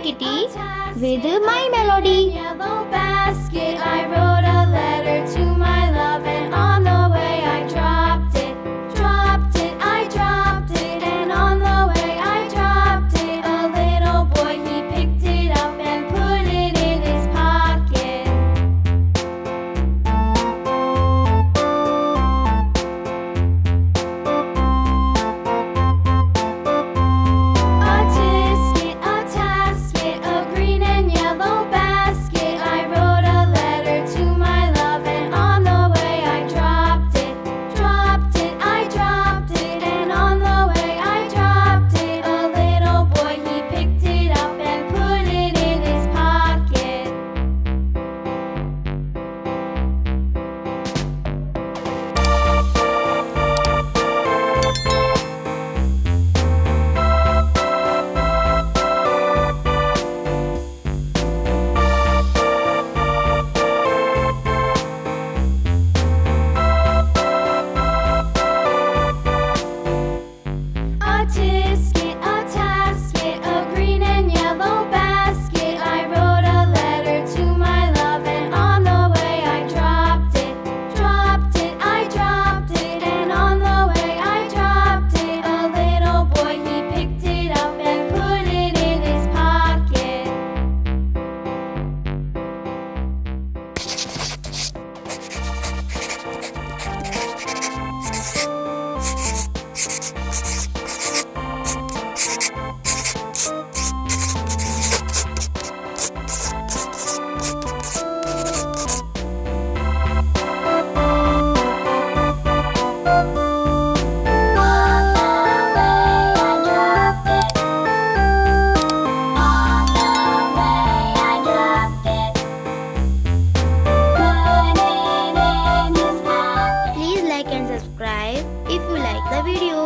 kitty with my melody. Yellow basket, I wrote a letter to my love, and on the way I dropped it, I dropped it, and on the way I dropped it. A little boy, he picked it up and put it in his pocket. A tisket, a tasket, a green and yellow basket. I wrote a letter to my love, and on the way I dropped it, I dropped it, and on the way I dropped it. A little boy, he picked it up and put it in his pocket. A tisket, a tasket, a green and yellow basket. I wrote a letter to my love, and on the way I dropped it, I dropped it, and on the way I dropped it. A little boy, he picked it up and put it in his pocket. Please like and subscribe if you like the video.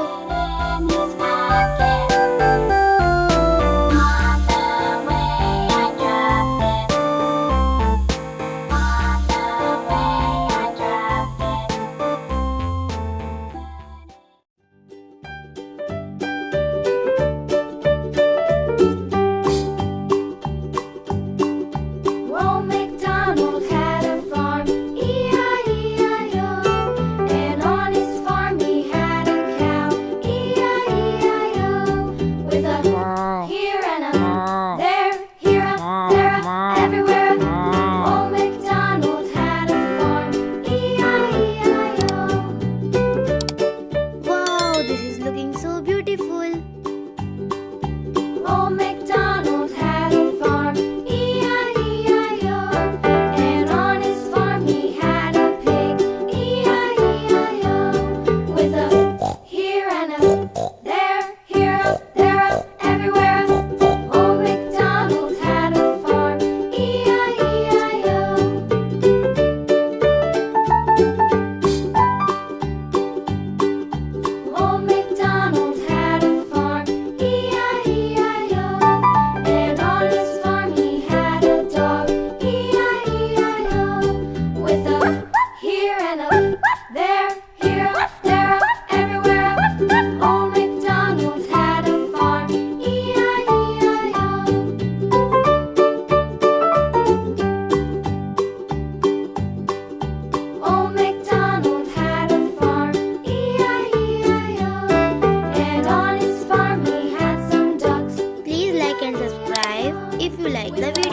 Old MacDonald had a farm, E-I-E-I-O. And on his farm he had a cow, E-I-E-I-O. With a here and a there, here a, there a, everywhere a. Old MacDonald had a farm, E-I-E-I-O. Wow, this is looking so beautiful. Old MacDonald had a farm, E-I-E-I-O. And on his farm he had a pig, E-I-E-I-O. With a here and a there, here a, there a, everywhere a. Old MacDonald had a farm, E-I-E-I-O. Old MacDonald had a farm, E-I-E-I-O. And on his farm he had a dog, E-I-E-I-O. With a here and a there, here a, there a, everywhere a. Old MacDonald had a farm, E-I-E-I-O. Old MacDonald had a farm, E-I-E-I-O. And on his farm he had some ducks. Please like and subscribe if you like the video.